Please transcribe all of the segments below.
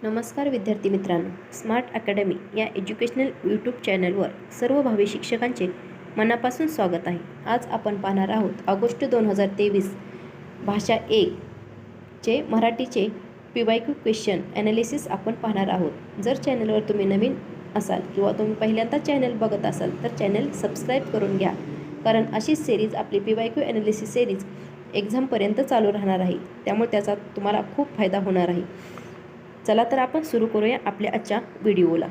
नमस्कार विद्यार्थी मित्रांनो, स्मार्ट अकॅडमी या एज्युकेशनल यूट्यूब चॅनलवर सर्व भावी शिक्षकांचे मनापासून स्वागत आहे. आज आपण पाहणार आहोत ऑगस्ट 2023 भाषा 1 चे मराठीचे PYQ क्वेश्चन ॲनालिसिस आपण पाहणार आहोत. जर चॅनलवर तुम्ही नवीन असाल किंवा तुम्ही पहिल्यांदा चॅनल बघत असाल तर चॅनल सबस्क्राईब करून घ्या, कारण अशी सिरीज आपली PYQ ॲनालिसिस सिरीज एक्झामपर्यंत चालू राहणार आहे. त्यामुळे त्याचा तुम्हाला खूप फायदा होणार आहे. चला तर आपण सुरू करूया आपल्या आजच्या व्हिडिओला.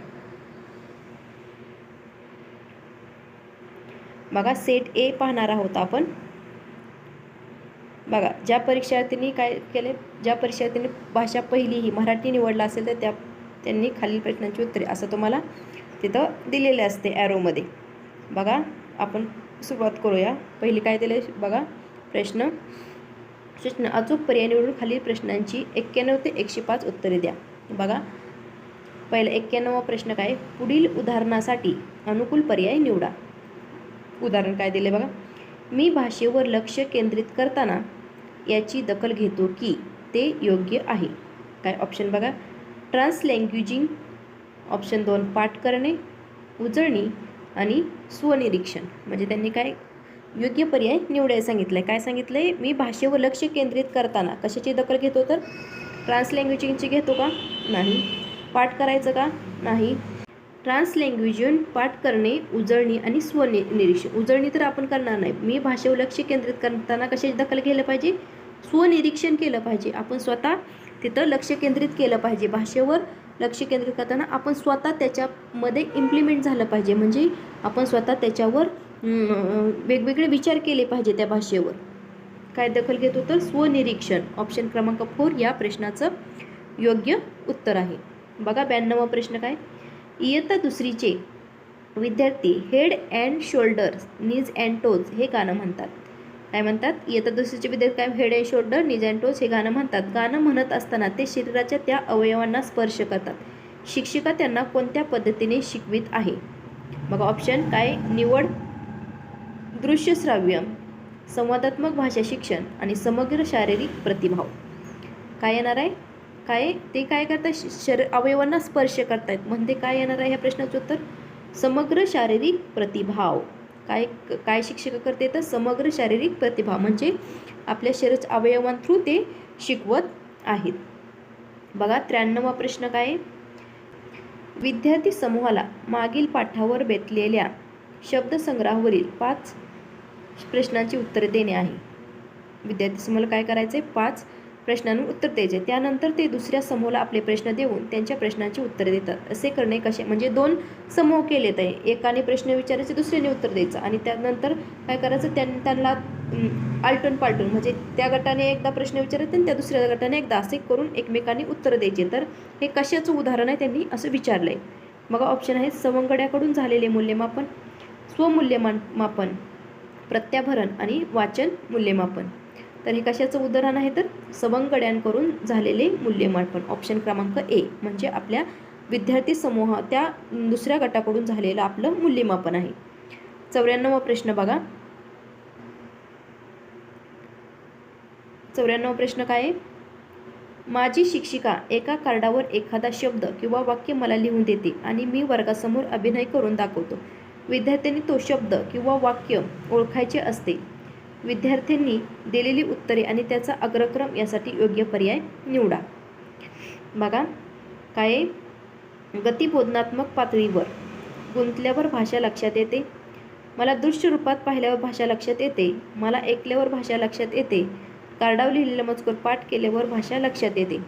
बघा, सेट ए पाहणार आहोत आपण. बघा, ज्या परीक्षार्थींनी काय केले, ज्या परीक्षार्थींनी भाषा पहिली ही मराठी निवडला असेल तर त्यांनी खालील प्रश्नांची उत्तरे असं तुम्हाला तिथं दिलेले असते ॲरोमध्ये. बघा, आपण सुरुवात करूया. पहिली काय दिले बघा, प्रश्न अचूक पर्याय निवडून खालील प्रश्नांची 91 ते 105 उत्तरे द्या. बघा, पहिला 91वा प्रश्न काय, पुढील उदाहरणासाठी अनुकूल पर्याय निवडा. उदाहरण काय दिले बघा, मी भाषेवर लक्ष केंद्रित करताना याची दखल घेतो की ते योग्य आहे. काय ऑप्शन बघा, ट्रान्सलँग्वेजिंग. ऑप्शन 2 पाठ करणे, उजळणी आणि स्वनिरीक्षण. म्हणजे त्यांनी काय योग्य पर्याय निवडायला सांगितलं आहे. काय सांगितलं आहे, मी भाषेवर लक्ष केंद्रित करताना कशाची दखल घेतो, तर ट्रान्सलँग्वेजिंगची घेतो का, नाही. पाठ करायचं का, नाही. ट्रान्सलँग्वेजन, पाठ करणे, उजळणी आणि स्वनिरीक्षण. उजळणी तर आपण करणार नाही. मी भाषेवर लक्ष केंद्रित करताना कशाची दखल घ्यायला पाहिजे, स्वनिरीक्षण केलं पाहिजे. आपण स्वतः तिथं लक्ष केंद्रित केलं पाहिजे. भाषेवर लक्ष केंद्रित करताना आपण स्वतः त्याच्यामध्ये इम्प्लिमेंट झालं पाहिजे. म्हणजे आपण स्वतः त्याच्यावर वेगवेगळे विचार केले पाहिजे त्या भाषेवर. काय दखल घेतो, तर स्वनिरीक्षण. ऑप्शन क्रमांक 4 या प्रश्नाचं योग्य उत्तर आहे. बघा, 92वा प्रश्न काय, इयत्ता दुसरीचे विद्यार्थी head and shoulders knees and toes हे गाणं म्हणतात. काय म्हणतात, इयत्ता दुसरीचे विद्यार्थी काय head and shoulder knees and toes हे गाणं म्हणतात. गाणं म्हणत असताना ते शरीराच्या त्या अवयवांना स्पर्श करतात. शिक्षिका त्यांना कोणत्या पद्धतीने शिकवित आहे. बघा, ऑप्शन काय निवड, दृश्य श्राव्य, संवादात्मक भाषा शिक्षण आणि समग्र शारीरिक प्रतिभाव. काय येणार आहे, काय ते काय करतात, अवयवांना स्पर्श करतायत. म्हणजे काय येणार आहे ह्या प्रश्नाचं उत्तर, समग्र शारीरिक प्रतिभाव. काय काय शिक्षक करते, तर समग्र शारीरिक प्रतिभाव म्हणजे आपल्या शरीराच्या अवयवां थ्रू ते शिकवत आहेत. बघा, 93वा प्रश्न काय, विद्यार्थी समूहाला मागील पाठावर बेतलेल्या शब्दसंग्रहावरील 5 प्रश्नांची उत्तरे देणे आहे. विद्यार्थी समूहाला काय करायचे, 5 प्रश्नांवर उत्तर द्यायचे. त्यानंतर ते दुसऱ्या समूहाला आपले प्रश्न देऊन त्यांच्या प्रश्नांची उत्तरे देतात. असे करणे कसे, म्हणजे 2 समूह केलेत आहे. एकाने प्रश्न विचारायचे, दुसऱ्याने उत्तर द्यायचं आणि त्यानंतर काय करायचं, त्यांना आलटून पालटून, म्हणजे त्या गटाने एकदा प्रश्न विचारायचे आणि त्या दुसऱ्या गटाने एकदा, असे करून एकमेकांनी उत्तरं द्यायचे. तर हे कशाचं उदाहरण आहे त्यांनी असं विचारलं आहे. मग ऑप्शन आहे सवंगड्याकडून झालेले मूल्यमापन, स्वमूल्यमापन, प्रत्याभरण आणि वाचन मूल्यमापन. तर हे कशाचं उदाहरण आहे, तर सवंगड्यांकडून झालेले मूल्यमापन. ऑप्शन क्रमांक ए म्हणजे आपल्या विद्यार्थी समूह त्या दुसऱ्या गटाकडून झालेलं आपलं मूल्यमापन आहे. 94वा प्रश्न बघा, 94वा प्रश्न काय आहे, माझी शिक्षिका एका कार्डावर एखादा शब्द किंवा वाक्य मला लिहून देते आणि मी वर्गासमोर अभिनय करून दाखवतो. विद्यार्थ्यांनी तो शब्द किंवा वाक्य ओळखायचे असते. विद्यार्थ्यांनी दिलेली उत्तरे आणि त्याचा अग्रक्रम यासाठी योग्य पर्याय निवडा. बघा, काय गतिबोधनात्मक पातळीवर गुंतल्यावर भाषा लक्षात येते, मला दृश्य रूपात पाहिल्यावर भाषा लक्षात येते, मला ऐकल्यावर भाषा लक्षात येते, कार्डावर लिहिलेला मजकूर पाठ केल्यावर भाषा लक्षात येते.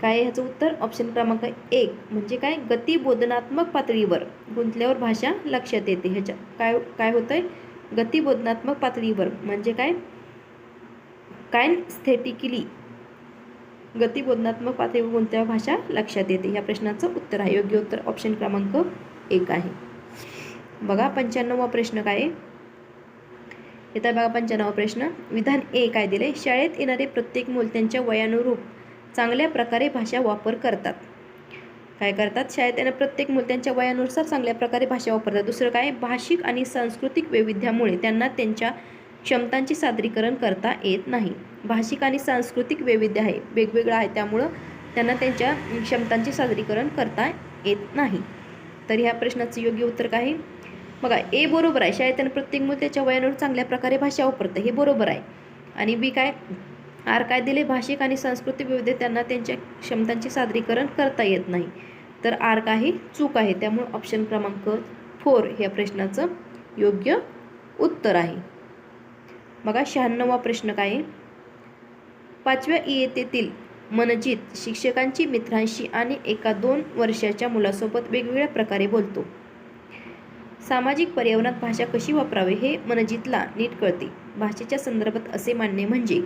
काय ह्याचं उत्तर, ऑप्शन क्रमांक 1 म्हणजे काय गतिबोधनात्मक पातळीवर गुंतल्यावर भाषा लक्षात येते. ह्याच्या काय काय होतंय, गतिबोधनात्मक पातळीवर म्हणजे काय कायस्थेटिकली गतिबोधनात्मक पातळीवर गुंतल्यावर भाषा लक्षात येते. ह्या प्रश्नाचं उत्तर आहे योग्य उत्तर ऑप्शन क्रमांक 1 आहे. बघा, 95वा प्रश्न काय येत आहे. बघा, 95वा प्रश्न, विधान ए काय दिले, शाळेत येणारे प्रत्येक मूल त्यांच्या वयानुरूप चांगल्या प्रकारे भाषा वापर करतात. काय करतात, शाळेत येणारे प्रत्येक मूल त्यांच्या वयानुसार चांगल्या प्रकारे भाषा वापरतात. दुसरं काय, भाषिक आणि सांस्कृतिक वैविध्यामुळे त्यांना त्यांच्या क्षमतांचे सादरीकरण करता येत नाही. भाषिक आणि सांस्कृतिक वैविध्य आहे, वेगवेगळं आहे, त्यामुळं त्यांना त्यांच्या क्षमतांचे सादरीकरण करता येत नाही. तर ह्या प्रश्नाचं योग्य उत्तर काय आहे? बघा, ए बरोबर आहे. शाळेत प्रत्येक मूल त्याच्या वयानुसार चांगल्या प्रकारे भाषा वापरतं, हे बरोबर आहे. आणि बी काय, आर काय दिले, भाषिक आणि सांस्कृतिक विविधतेत त्यांना त्यांच्या क्षमतांचे सादरीकरण करता येत नाही. तर आर काही चूक आहे. त्यामुळे ऑप्शन क्रमांक 4 ह्या प्रश्नाचं योग्य उत्तर आहे. बघा 96वा प्रश्न काय आहे? 5व्या इयत्तेतील मनजित शिक्षकांची मित्रांशी आणि एका 2 वर्षाच्या मुलासोबत वेगवेगळ्या प्रकारे बोलतो. सामाजिक पर्यावरणात भाषा कशी वापरावी हे मनजितला नीट कळते. भाषेच्या संदर्भात असे मांडणे म्हणजे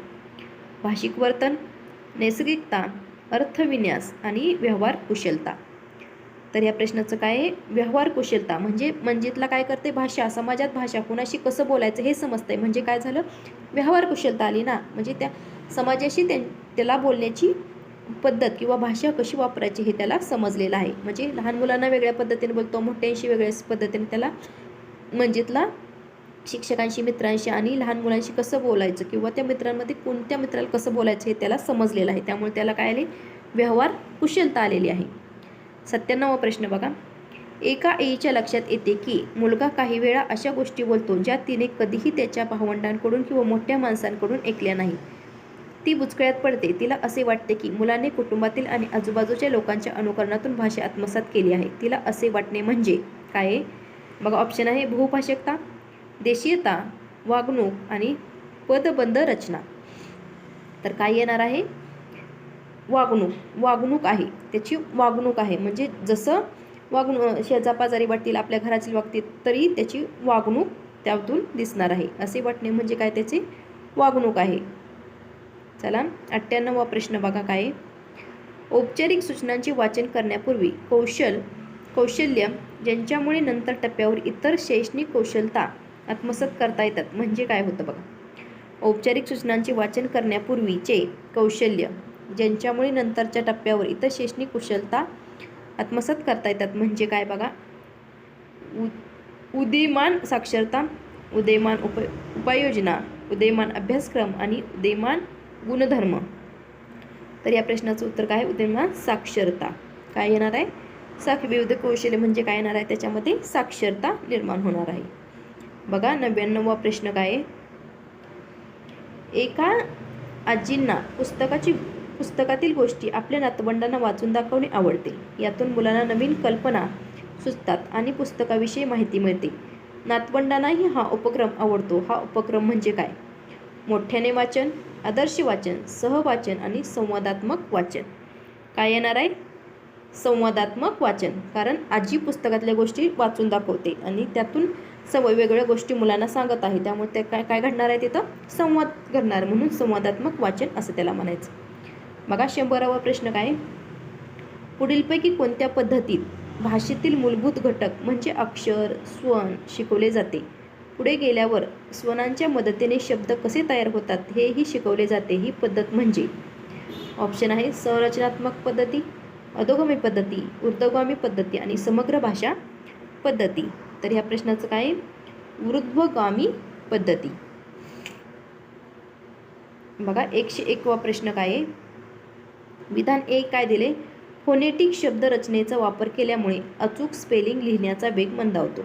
भाषिक वर्तन, नैसर्गिकता, अर्थविन्यास आणि व्यवहार कुशलता. तर या प्रश्नाचं काय आहे? व्यवहार कुशलता. म्हणजे मनजितला काय करते, भाषा, समाजात भाषा कोणाशी कसं बोलायचं हे समजतंय. म्हणजे काय झालं, व्यवहार कुशलता आली ना. म्हणजे त्या समाजाशी त्याला बोलण्याची पद्धत किंवा भाषा कशी वापरायची हे त्याला समजलेलं आहे. म्हणजे लहान मुलांना वेगळ्या पद्धतीने बोलतो, मोठ्यांशी वेगळ्या पद्धतीने त्याला मनजितला शिक्षकांशी, मित्रांशी आणि लहान मुलांशी कसं बोलायचं किंवा त्या मित्रांमध्ये कोणत्या मित्राला कसं बोलायचं हे त्याला समजलेलं आहे. त्यामुळे त्याला काय आले, व्यवहार कुशलता आलेली आहे. 97वा प्रश्न बघा. एका आईच्या लक्षात येते की मुलगा काही वेळा अशा गोष्टी बोलतो ज्या तिने कधीही त्याच्या भावंडांकडून किंवा मोठ्या माणसांकडून ऐकल्या नाही. ती बुचकळ्यात पडते. तिला असे वाटते की मुलाने कुटुंबातील आणि आजूबाजूच्या लोकांच्या अनुकरणातून भाषा आत्मसात केली आहे. तिला असे वाटणे म्हणजे काय आहे? बघा ऑप्शन आहे बहुभाषकता, देशीयता, वागणूक आणि पदबंध रचना. तर काय येणार आहे? वागणूक आहे. त्याची वागणूक आहे. म्हणजे जसं शेजापाजारी वाटतील, आपल्या घरातील वागतील, तरी त्याची वागणूक त्यातून दिसणार आहे. असे वाटणे म्हणजे काय? त्याची वागणूक आहे. चला 98वा प्रश्न बघा काय आहे? औपचारिक सूचनांचे वाचन करण्यापूर्वी कौशल्य ज्यांच्यामुळे नंतर टप्प्यावर इतर शैक्षणिक कौशलता आत्मसात करता येतात म्हणजे काय होतं बघा. औपचारिक सूचनांचे वाचन करण्यापूर्वीचे कौशल्य ज्यांच्यामुळे नंतरच्या टप्प्यावर इतर शैक्षणिक कुशलता आत्मसात करता येतात म्हणजे काय बघा. उदीयमान साक्षरता, उदीयमान उपाययोजना, उदीयमान अभ्यासक्रम आणि उदीयमान गुणधर्म. तर या प्रश्नाचं उत्तर काय आहे? उदीयमान साक्षरता. काय येणार आहे? विविध कौशल्य म्हणजे काय येणार आहे? त्याच्यामध्ये साक्षरता निर्माण होणार आहे. बघा 99वा प्रश्न काय आहे? एका आजींना पुस्तकातील गोष्टी आपल्या नातवंडांना वाचून दाखवणे आवडते. यातून मुलांना नवीन कल्पना सुचतात आणि पुस्तकाविषयी माहिती मिळते. नातवंडांनाही हा उपक्रम आवडतो. हा उपक्रम म्हणजे काय? मोठ्याने वाचन, आदर्श वाचन, सहवाचन आणि संवादात्मक वाचन. काय येणार आहे? संवादात्मक वाचन. कारण आजी पुस्तकातल्या गोष्टी वाचून दाखवते आणि त्यातून वेगवेगळ्या गोष्टी मुलांना सांगत आहे. त्यामुळे ते काय घडणार आहे? तिथं संवाद घडणार, म्हणून संवादात्मक वाचन असं त्याला म्हणायचं. बघा 100वा प्रश्न काय? पुढीलपैकी कोणत्या पद्धतीत भाषेतील मूलभूत घटक म्हणजे अक्षर, स्वन शिकवले जाते? पुढे गेल्यावर स्वनांच्या मदतीने शब्द कसे तयार होतात हेही शिकवले जाते. ही पद्धत म्हणजे ऑप्शन आहे संरचनात्मक पद्धती, अधोगामी पद्धती, ऊर्ध्वगामी पद्धती आणि समग्र भाषा पद्धती. तर ह्या प्रश्नाचं काय? ऊर्ध्वगामी पद्धती. बघा 101वा प्रश्न काय आहे? विधान 1 काय दिले? फोनेटिक शब्द रचनेचा वापर केल्यामुळे अचूक स्पेलिंग लिहिण्याचा वेग मंदावतो.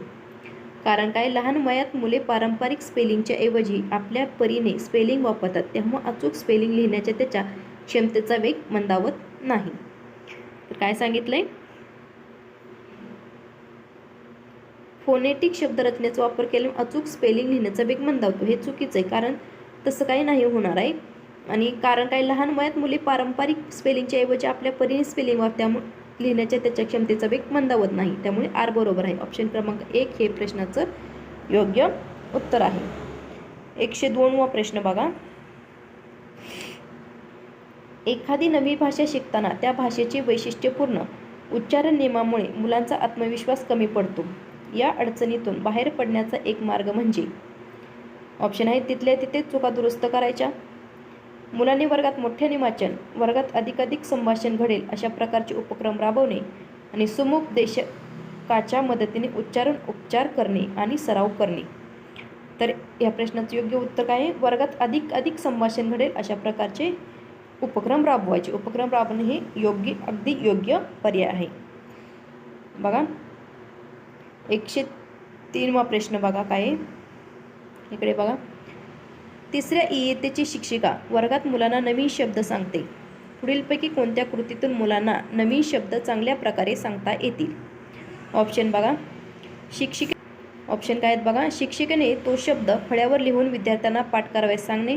कारण काय? लहान वयात मुले पारंपरिक स्पेलिंगच्या ऐवजी आपल्या परीने स्पेलिंग वापरतात, तेव्हा अचूक स्पेलिंग लिहिण्याच्या त्याच्या क्षमतेचा वेग मंदावत नाही. तर काय सांगितलंय? फोनेटिक शब्द रचनेचा वापर केल्यामुळे अचूक स्पेलिंग लिहिण्याचा वेग मंदावतो. हे चुकीचं आहे. कारण तसं काही नाही होणार आहे. आणि कारण काय? लहान वयात मुले पारंपरिक स्पेलिंगच्या ऐवजी आपल्या परीने स्पेलिंग वापरतात, त्यामुळे लिहिण्याच्या त्याच्या क्षमतेचा वेग मंदावत नाही. त्यामुळे आर बरोबर आहे. ऑप्शन क्रमांक 1 हे प्रश्नाचं योग्य उत्तर आहे. 102वा प्रश्न बघा. एखादी नवी भाषा शिकताना त्या भाषेचे वैशिष्ट्यपूर्ण उच्चारण नियमामुळे मुलांचा आत्मविश्वास कमी पडतो. या अडचणीतून बाहेर पडण्याचा एक मार्ग म्हणजे ऑप्शन आहे तिथल्या तिथे चुका दुरुस्त करायच्या, मुलांनी वर्गात मोठ्याने वाचन, वर्गात अधिकाधिक संभाषण घडेल अशा प्रकारचे उपक्रम राबवणे आणि समुपदेशकाच्या मदतीने उपचार करणे आणि सराव करणे. तर या प्रश्नाचं योग्य उत्तर काय आहे? वर्गात अधिक संभाषण घडेल अशा प्रकारचे उपक्रम राबवायचे. उपक्रम राबवणे हे योग्य, अगदी योग्य पर्याय आहे. बघा 103वा प्रश्न बघा काय आहे. इकडे बघा, तिसऱ्या इयत्तेची शिक्षिका वर्गात मुलांना नवीन शब्द सांगते. पुढीलपैकी कोणत्या कृतीतून मुलांना नवीन शब्द चांगल्या प्रकारे सांगता येतील? ऑप्शन बघा, ऑप्शन काय आहेत बघा. शिक्षिकेने तो शब्द फळ्यावर लिहून विद्यार्थ्यांना पाठ करावयास सांगणे.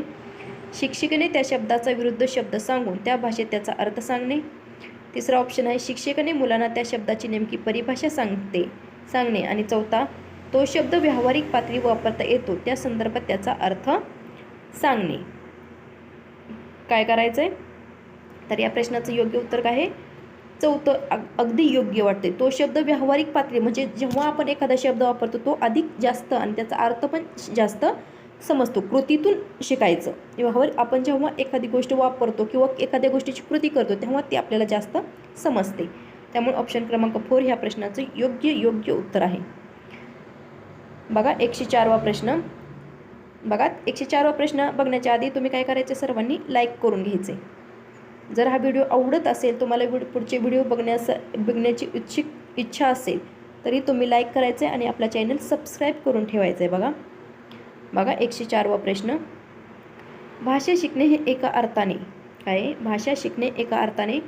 शिक्षिकेने त्या शब्दाचा विरुद्ध शब्द सांगून त्या भाषेत त्याचा अर्थ सांगणे. तिसरा ऑप्शन आहे शिक्षिकेने मुलांना त्या शब्दाची नेमकी परिभाषा सांगणे. आणि चौथा, तो शब्द व्यावहारिक पातळीवर वापरता येतो त्या संदर्भात त्याचा अर्थ सांगणे. काय करायचं आहे? तर या प्रश्नाचं योग्य उत्तर काय आहे? चौथं अगदी योग्य वाटते. तो शब्द व्यावहारिक पातळी म्हणजे जेव्हा आपण एखादा शब्द वापरतो तो अधिक जास्त आणि त्याचा अर्थ पण जास्त समजतो. कृतीतून शिकायचं. व्यावहारिक आपण जेव्हा एखादी गोष्ट वापरतो किंवा एखाद्या गोष्टीची कृती करतो तेव्हा ती आपल्याला जास्त समजते. त्यामुळे ऑप्शन क्रमांक 4 ह्या प्रश्नाचं योग्य उत्तर आहे. बघा 104वा प्रश्न. बघा 104वा प्रश्न बघण्याच्या आधी तुम्ही काय करायचे, सर्वांनी लाईक करून घ्यायचे. जर हा व्हिडिओ आवडत असेल, तुम्हाला पुढचे व्हिडिओ बघण्याची इच्छा असेल तरी तुम्ही लाईक करायचे आणि आपला चॅनल सबस्क्राईब करून ठेवायचं आहे. बघा 104वा प्रश्न. भाषा शिकणे हे एका अर्थाने काय आहे? भाषा शिकणे एका अर्थाने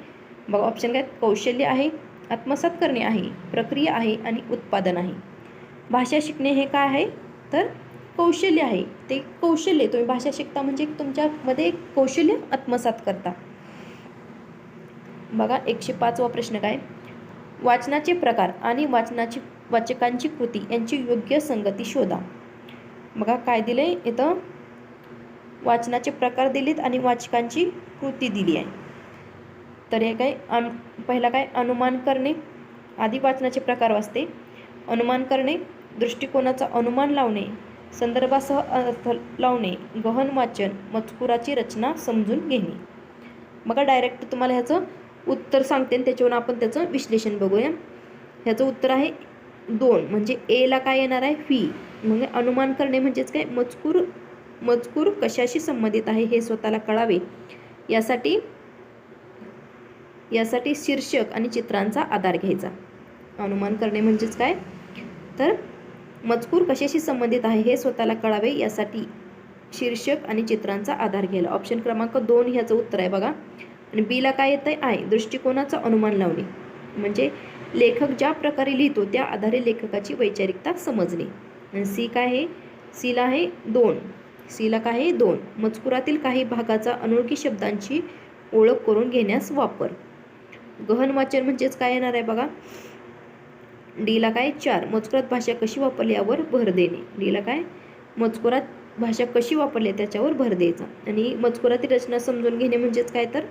बघा ऑप्शन काय, कौशल्य आहे, आत्मसात करणे आहे, प्रक्रिया आहे आणि उत्पादन आहे. भाषा शिकणे हे काय आहे? तर कौशल्य आहे. ते कौशल्य तुम्ही भाषा शिकता म्हणजे तुमच्यामध्ये कौशल्य आत्मसात करता. बघा 105वा प्रश्न काय, वाचनाचे प्रकार आणि वाचकांची कृती यांची योग्य संगती शोधा. बघा काय दिले इथं, वाचनाचे प्रकार दिलेत आणि वाचकांची कृती दिली आहे. तर हे काय, पहिला काय, अनुमान करणे. आधी वाचनाचे प्रकार वाचते. अनुमान करणे, दृष्टिकोनाचा अनुमान लावणे, संदर्भासह अर्थ लावणे, गहन वाचन, मजकुराची रचना समजून घेणे. बघा डायरेक्ट तुम्हाला ह्याचं उत्तर सांगते आणि त्याच्यावरून आपण त्याचं विश्लेषण बघूया. ह्याचं उत्तर आहे 2. म्हणजे एला काय येणार आहे, फी. म्हणजे अनुमान करणे म्हणजेच काय, मजकूर कशाशी संबंधित आहे हे स्वतःला कळावे यासाठी शीर्षक आणि चित्रांचा आधार घ्यायचा. अनुमान करणे म्हणजेच काय, तर मजकूर कशाशी संबंधित आहे हे स्वतःला कळावे यासाठी शीर्षक आणि चित्रांचा आधार घ्यायला. ऑप्शन क्रमांक 2 ह्याचं उत्तर आहे बघा. आणि बीला काय येतं आहे, दृष्टिकोनाचा अनुमान लावणे. म्हणजे लेखक ज्या प्रकारे लिहितो त्या आधारे लेखकाची वैचारिकता समजणे. आणि सी काय आहे, सीला आहे 2. सीला काय आहे 2, मजकुरातील काही भागाचा अनोळखी शब्दांची ओळख करून घेण्यास वापर. गहन वाचन म्हणजेच काय येणार आहे बघा. डीला काय 4, मजकुरात भाषा कशी वापरली यावर भर देणे. डीला काय, मजकुरात भाषा कशी वापरली त्याच्यावर भर द्यायचा. आणि मजकुरातील रचना समजून घेणे म्हणजेच काय, तर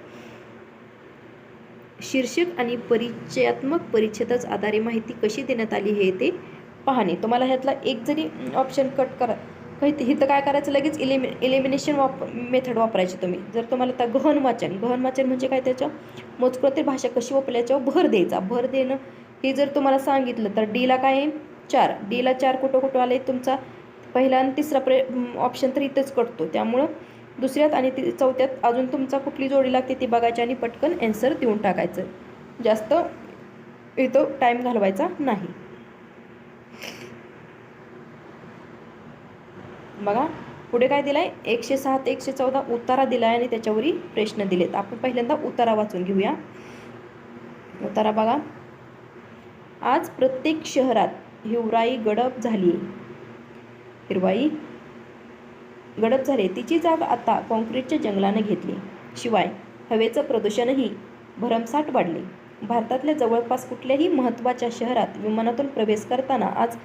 शीर्षक आणि परिचयात्मक परिच्छेदाच आधारे माहिती कशी देण्यात आली हे ते पाहणे. तुम्हाला ह्यातला एक जरी ऑप्शन कट करा, इथं काय करायचं, लगेच इलिमिनेशन मेथड वापरायची तुम्ही. जर तुम्हाला आता गहन वाचन म्हणजे काय, त्याच्या मजकुरातील भाषा कशी वापरली याच्यावर भर द्यायचा. भर देणं हे जर तुम्हाला सांगितलं तर डीला काय आहे 4. डीला 4 कुठं आले, तुमचा पहिला आणि तिसरा ऑप्शन तर इथंच कटतो. त्यामुळं दुसऱ्यात आणि चौथ्यात अजून तुमचा कुठली जोडी लागते ती बघायची आणि पटकन ॲन्सर देऊन टाकायचं. जास्त इथं टाईम घालवायचा नाही. बघा पुढे काय दिलं आहे, 106 ते 114 उतारा दिला आहे आणि त्याच्यावरही प्रश्न दिलेत. आपण पहिल्यांदा उतारा वाचून घेऊया. उतारा बघा, आज प्रत्येक शहरात हिरवाई गडप झाली. तिची जागा आता कॉन्क्रीटच्या जंगलाने घेतली. शिवाय हवेचं प्रदूषणही भरमसाठ वाढले. भारतातल्या जवळपास कुठल्याही महत्त्वाच्या शहरात विमानातून प्रवेश करताना आज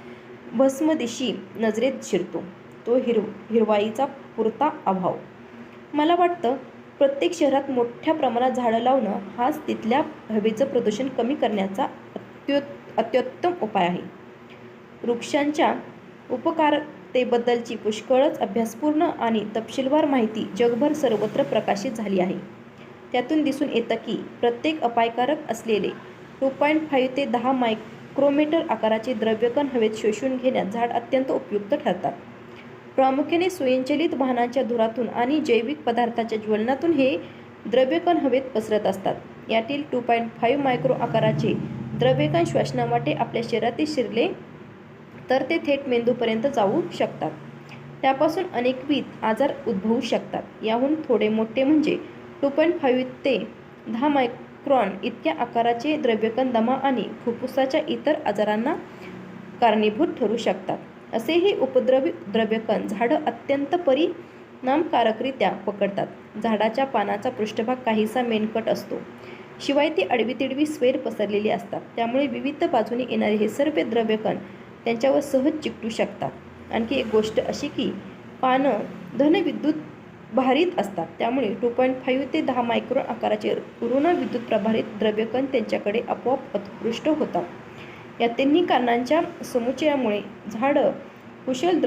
भस्मदिशी नजरेत शिरतो तो हिरवाईचा पुरता अभाव. मला वाटतं प्रत्येक शहरात मोठ्या प्रमाणात झाडं लावणं हाच तिथल्या हवेचं प्रदूषण कमी करण्याचा अत्युत्तम उपाय आहे. वृक्षांच्या उपकारतेबद्दलची पुष्कळच अभ्यासपूर्ण आणि तपशीलवार माहिती जगभर सर्वत्र प्रकाशित झाली आहे. त्यातून दिसून येतं की प्रत्येक अपायकारक असलेले 2.5 ते 10 मायक्रोमीटर आकाराचे द्रव्यकण हवेत शोषून घेण्यात झाड अत्यंत उपयुक्त ठरतात. प्रामुख्याने स्वयंचलित वाहनांच्या धुरातून आणि जैविक पदार्थाच्या ज्वलनातून हे द्रव्यकण हवेत पसरत असतात. यातील 2.5 मायक्रो आकाराचे द्रव्यकण श्वसनावाटे आपल्या शरीरात शिरले तर ते थेट मेंदूपर्यंत जाऊ शकतात. त्यापासून अनेकविध आजार उद्भवू शकतात. याहून थोडे मोठे म्हणजे 2.5 ते 10 मायक्रॉन इतक्या आकाराचे द्रव्यकण दमा आणि फुफ्फुसाच्या इतर आजारांना कारणीभूत ठरू शकतात. असेही उपद्रवी द्रव्यकण झाडं अत्यंत परिणामकारकरित्या पकडतात. झाडाच्या पानाचा पृष्ठभाग काहीसा मेनकट असतो. शिवाय ती आडवी-तिडवी स्वेर पसरलेली असतात. त्यामुळे विविध बाजूने येणारे हे सर्व द्रव्यकण त्यांच्यावर सहज चिकटू शकतात. आणखी एक गोष्ट अशी की पानं धनविद्युत भारित असतात. त्यामुळे 2.5 ते 10 मायक्रोन आकाराचे ऋण विद्युत प्रभारित द्रव्यकण त्यांच्याकडे आपोआप उत्कृष्ट होतात. या तिन्ही कारणांच्या समुच्चयामुळे झाडं कुशल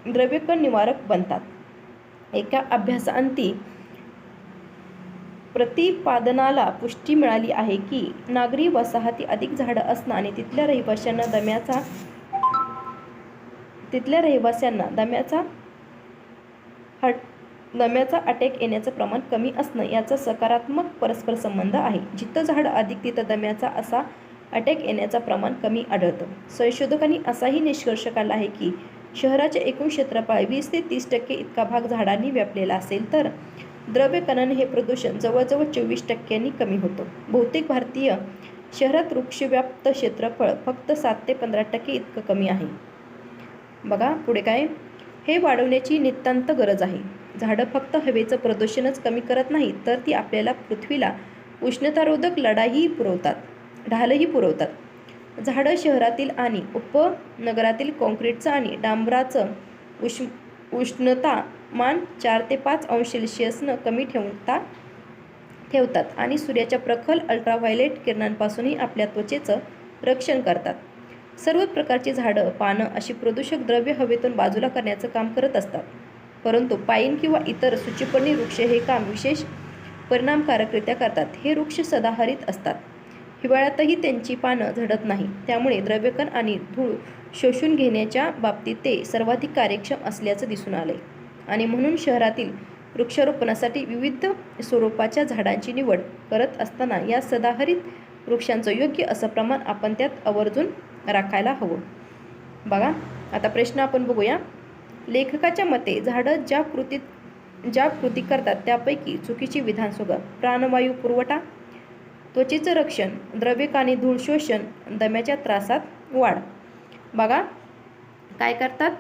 द्रव्यकण निवारक बनतात. एका अभ्यासाअंती प्रतिपादनाला पुष्टी मिळाली आहे की नागरी वसाहती अधिक झाडं असणं आणि तिथल्या रहिवाशांना दम्याचा अटॅक येण्याचं प्रमाण कमी असणं याचा सकारात्मक परस्पर संबंध आहे. जिथं झाडं अधिक तिथं दम्याचा असा अटॅक येण्याचं प्रमाण कमी आढळतं. संशोधकांनी असाही निष्कर्ष काढला आहे की शहराचे एकूण क्षेत्रफळ 20 ते 30% इतका भाग झाडांनी व्यापलेला असेल तर द्रव्यकणाने हे प्रदूषण जवळजवळ 24% कमी होतं. बहुतेक भारतीय शहरात वृक्षव्याप्त क्षेत्रफळ फक्त 7 ते 15% इतकं कमी आहे. बघा पुढे काय, हे वाढवण्याची नितांत गरज आहे. झाडं फक्त हवेचं प्रदूषणच कमी करत नाहीत तर ती आपल्याला पृथ्वीला उष्णतारोधक ढालही पुरवतात. झाडं शहरातील आणि उपनगरातील काँक्रीटचं आणि डांबराचं उष्णतामान 4 ते 5 अंश सेल्सिअसनं कमी ठेवतात आणि सूर्याच्या प्रखर अल्ट्राव्हायलेट किरणांपासूनही आपल्या त्वचेचं रक्षण करतात. सर्व प्रकारची झाडं, पानं अशी प्रदूषक द्रव्य हवेतून बाजूला करण्याचं काम करत असतात. परंतु पाईन किंवा इतर सूचिपर्णी वृक्ष हे काम विशेष परिणामकारकरित्या करतात. हे वृक्ष सदाहरित असतात. हिवाळ्यातही त्यांची पानं झडत नाही. त्यामुळे द्रव्यकण आणि धूळ शोषून घेण्याच्या बाबतीत ते सर्वाधिक कार्यक्षम असल्याचं दिसून आलंय. आणि म्हणून शहरातील वृक्षारोपणासाठी विविध स्वरूपाच्या झाडांची निवड करत असताना या सदाहरित वृक्षांचं योग्य असं प्रमाण आपण त्यात आवर्जून राखायला हवं. बघा आता प्रश्न आपण बघूया. लेखकाच्या मते झाडं ज्या कृती करतात त्यापैकी चुकीची विधान सोडवा. प्राणवायू पुरवठा, त्वचेचं रक्षण, द्रव्यकानी धूळ शोषण, दम्याच्या त्रासात वाढ. बघा काय करतात,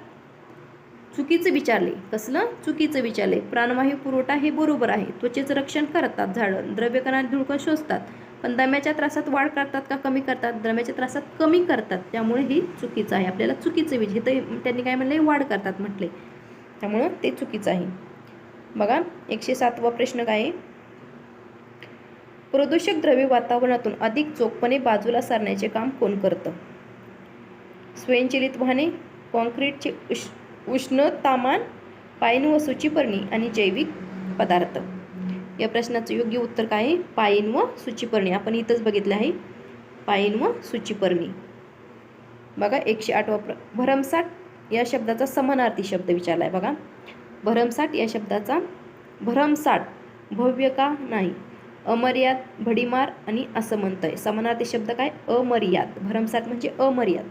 चुकीचं विचारले. कसलं चुकीचं विचारले? प्राणवायू पुरवठा हे बरोबर आहे. त्वचेचं रक्षण करतात झाडं, द्रव्यकणाने धूळ शोषतात. पण दम्याच्या त्रासात वाढ करतात का कमी करतात? दम्याच्या त्रासात कमी करतात. त्यामुळे ही चुकीचं आहे. आपल्याला चुकीचं इथं त्यांनी काय म्हणले, वाढ करतात म्हटले. त्यामुळं ते चुकीचं आहे. बघा 107वा प्रश्न काय आहे, प्रदूषक द्रव्य वातावरणातून अधिक चोखपणे बाजूला सारण्याचे काम कोण करतं? स्वयंचलित वाहने, काँक्रीटचे उष्णतामान, पाईन व सूचिपर्णी आणि जैविक पदार्थ. या प्रश्नाचं योग्य उत्तर काय आहे? पाईन व सूचिपर्णी. आपण इथंच बघितलं आहे पाईन व सूचिपर्णी. बघा 108वा भरमसाठ या शब्दाचा समानार्थी शब्द विचारला आहे. बघा भरमसाठ या शब्दाचा भरमसाठ भव्य का नाही, अमर्याद, भडीमार आणि असं म्हणतंय. समानार्थी शब्द काय? अमर्याद. भरमसाठ म्हणजे अमर्याद.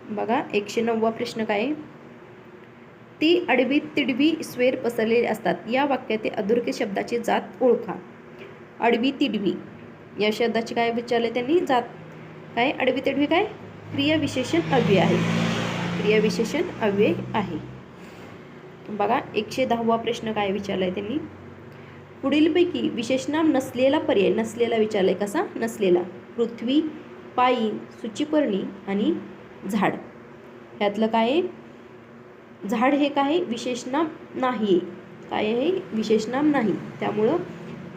बघा 109वा प्रश्न काय आहे, ती आडवी तिडवी स्वेर पसरलेले असतात. या वाक्यातील अधोरेखित शब्दाची जात ओळखा. आडवी तिडवी या शब्दाची काय विचारले त्यांनी? जात. काय आडवी तिडवी? काय क्रियाविशेषण अव्यय आहे. क्रियाविशेषण अव्यय आहे. बघा 110वा प्रश्न काय विचारलाय त्यांनी, पुढीलपैकी विशेषनाम नसलेला पर्याय. नसलेला विचारलाय. कसा नसलेला? पृथ्वी, पाईन, सूचिपर्णी आणि झाड. यातलं काय आहे? झाड हे काय विशेषनाम नाही. काय आहे? विशेषनाम नाही. त्यामुळं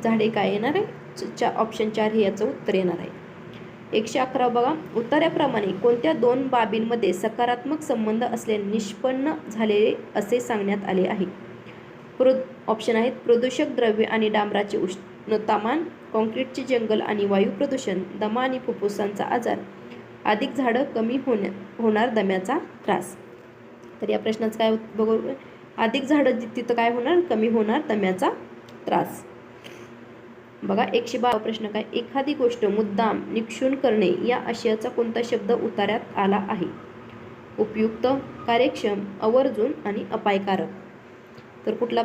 झाडे काय येणार आहे? ऑप्शन 4 हे याचं उत्तर येणार आहे. 111 बघा, उत्तराप्रमाणे कोणत्या दोन बाबींमध्ये सकारात्मक संबंध असल्याने निष्पन्न झालेले असे सांगण्यात आले आहे? ऑप्शन आहेत प्रदूषक द्रव्य आणि डांबराचे उष्णतामान, काँक्रीटचे जंगल आणि वायू प्रदूषण, दमा आणि फुफ्फुसांचा आजार, अधिक झाडं कमी होणार दम्याचा त्रास. तर या प्रश्नाचं काय बघू अधिक झाडं तिथं काय होणार, कमी होणार दम्याचा त्रास. बघा 112 प्रश्न काय, एखादी गोष्ट मुद्दाम निक्षून करणे या आशयाचा कोणता शब्द उतार्यात आला आहे? उपयुक्त, कार्यक्षम, आवर्जून आणि अपायकारक. तर कुठला?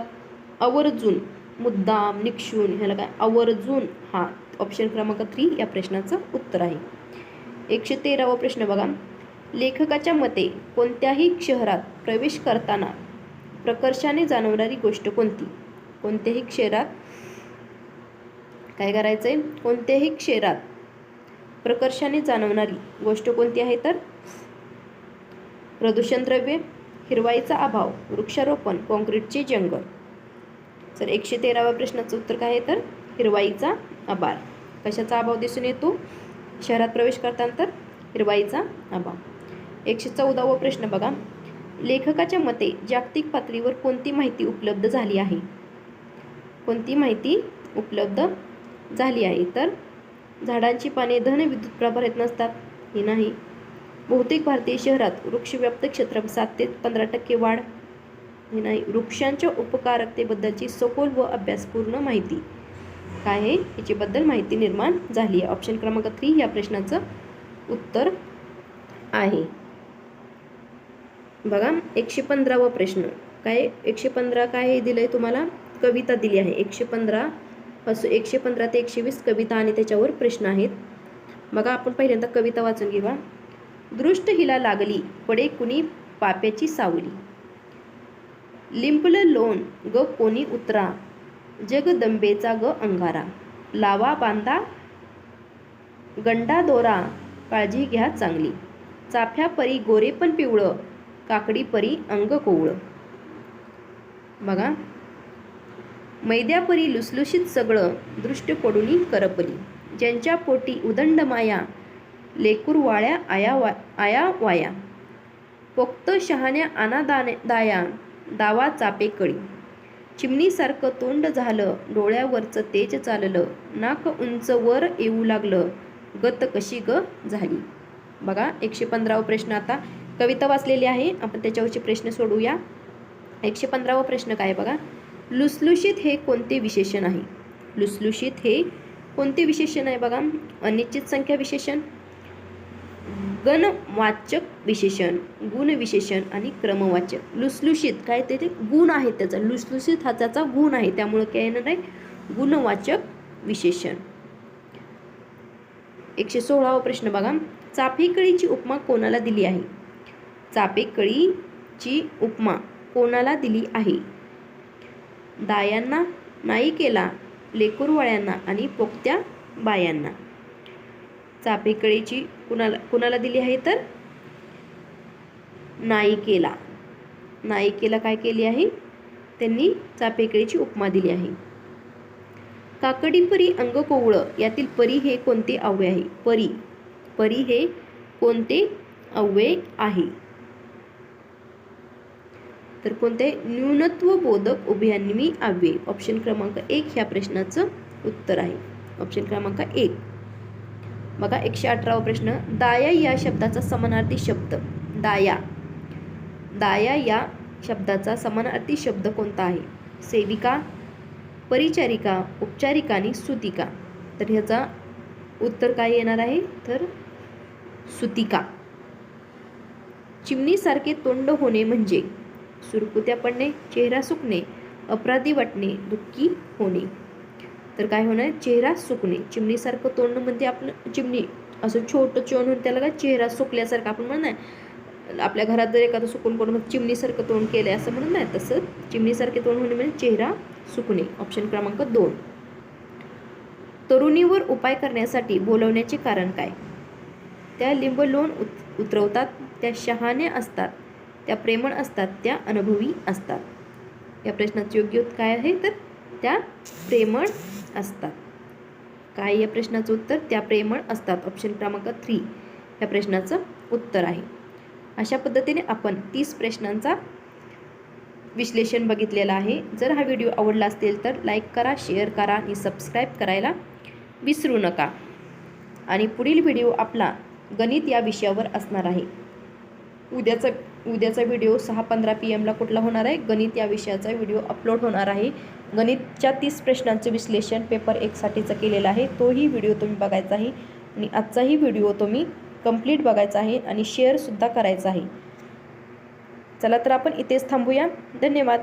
आवर्जून, मुद्दाम, निक्षून, ह्याला काय आवर्जून, हा ऑप्शन क्रमांक 3 या प्रश्नाचं उत्तर आहे. 113वा प्रश्न बघा, लेखकाच्या मते कोणत्याही शहरात प्रवेश करताना प्रकर्षाने जाणवणारी गोष्ट कोणती? कोणत्याही शहरात काय करायचंय, कोणत्याही शहरात प्रकर्षाने जाणवणारी गोष्ट कोणती आहे? तर प्रदूषण द्रव्ये, हिरवाईचा अभाव, वृक्षारोपण, काँक्रीटचे जंगल. तर 113व्या प्रश्नाचं उत्तर काय आहे? तर हिरवाईचा अभाव. कशाचा अभाव दिसून येतो शहरात प्रवेश करताना? तर हिरवाईचा अभाव. 114वा प्रश्न बघा, लेखकाच्या मते जागतिक पातळीवर कोणती माहिती उपलब्ध झाली आहे? कोणती माहिती उपलब्ध झाली आहे? तर झाडांची पाने धन विद्युत प्रभारित नसतात, हे नाही. बहुतेक भारतीय शहरात वृक्षव्याप्त क्षेत्र 7 ते 15% वाढ, हे नाही. वृक्षांच्या उपकारकतेबद्दलची सखोल व अभ्यासपूर्ण माहिती काय आहे? याच्याबद्दल माहिती निर्माण झाली आहे. ऑप्शन क्रमांक 3 या प्रश्नाचं उत्तर आहे. बघा 115वा प्रश्न काय, 115 काय दिलंय तुम्हाला? कविता दिली आहे. 115 ते 120 कविता आणि त्याच्यावर प्रश्न आहेत. बघा आपण पहिल्यांदा कविता वाचून घेऊया. दृष्ट हिला लागली पडे कुणी पाप्याची सावली, लिंपलं लोण ग कोणी उतरा, जगदंबेचा ग अंगारा, लावा बांधा गंडा दोरा, काळजी घ्या चांगली, चाफ्या परी गोरे पण पिवळं, काकडी परी अंग कोवळं. बघा मैद्यापरी लुसलुशीत सगळं, दृष्ट पडुनी करपली, ज्यांच्या पोटी उदंड माया, लेकूर वाळ्या आया वाया, पोक्त शहाण्या आना दाया, दावा चापे कळी, चिमणीसारखं तोंड झालं, डोळ्यावरचं तेज चाललं, नाक उंच वर येऊ लागलं, गत कशी ग झाली. बघा 115वा प्रश्न. आता कविता वाचलेली आहे, आपण त्याच्यावरचे प्रश्न सोडूया. 115वा प्रश्न काय बघा, लुसलुशीत हे कोणते विशेषण आहे? लुसलुशीत हे कोणते विशेषण आहे? बघा अनिश्चित संख्या विशेषण, गणवाचक विशेषण, गुण विशेषण आणि क्रमवाचक. लुसलुशीत काय ते गुण आहे त्याचा, लुसलुशीत हा त्याचा गुण आहे, त्यामुळे काय येणार आहे? गुणवाचक विशेषण. 116वा प्रश्न बघा, चाफेकळीची उपमा कोणाला दिली आहे? चाफेकळीची उपमा कोणाला दिली आहे? दायांना, नायिकेला, लेकरवाळ्यांना आणि पोक्त्या बायांना. चाफेकळीची कुणाला दिली आहे? तर नायिकेला. नायिकेला काय केली आहे? त्यांनी चाफेकळीची उपमा दिली आहे. काकडी परी अंग कोवळं यातील परी हे कोणते अव्यय आहे? परी हे कोणते अव्यय आहे? तर कोणते? न्यूनत्व बोधक उभयान्वी अव्यय. ऑप्शन क्रमांक 1 ह्या प्रश्नाचं उत्तर आहे. ऑप्शन क्रमांक 1. बघा 118वा प्रश्न, दाया या शब्दाचा समानार्थी शब्द, दाया या शब्दाचा समानार्थी शब्द कोणता आहे? सेविका, परिचारिका, उपचारिका आणि सुतिका. तर ह्याचा उत्तर काय येणार आहे? तर सुतिका. चिमणीसारखे तोंड होणे म्हणजे सुरकुत्या पडणे, चेहरा सुकणे, अपराधी वाटणे, दुःखी होणे. तर काय होणार? चेहरा सुकणे. चिमणीसारखं तोंड म्हणजे आपलं चिमणी असं छोटं चोन होऊन त्याला काय चेहरा सुकल्यासारखं आपण म्हणत नाही. आपल्या घरात जर एखादं सुकून कोण चिमणीसारखं तोंड केलंय असं म्हणत नाही, तसं चिमणीसारखे तोंड होणे म्हणजे चेहरा सुकणे. ऑप्शन क्रमांक 2. तरुणीवर उपाय करण्यासाठी बोलवण्याचे कारण काय? त्या लिंब लोण उतरवतात, त्या शहाण्या असतात, त्या प्रेमळ असतात, त्या अनुभवी असतात. या प्रश्नाचं योग्य उत्तर काय आहे? तर त्या प्रेमळ असतात. काय या प्रश्नाचं उत्तर? त्या प्रेमळ असतात. ऑप्शन क्रमांक 3 या प्रश्नाचं उत्तर आहे. अशा पद्धतीने आपण 30 प्रश्नांचा विश्लेषण बघितलेलं आहे. जर हा व्हिडिओ आवडला असेल तर लाईक करा, शेअर करा आणि सबस्क्राईब करायला विसरू नका. आणि पुढील व्हिडिओ आपला गणित या विषयावर असणार आहे. उद्याचा उद्याचा व्हिडिओ 6:15 PM कुठला होणार आहे, गणित या विषयाचा व्हिडिओ अपलोड होणार आहे. गणितच्या 30 प्रश्नांचं विश्लेषण पेपर 1 साठीचं केलेलं आहे. तोही व्हिडिओ तुम्ही बघायचा आहे आणि आजचाही व्हिडिओ तुम्ही कंप्लीट बघायचा आहे आणि शेअरसुद्धा करायचा आहे. चला तर आपण इथेच थांबूया. धन्यवाद.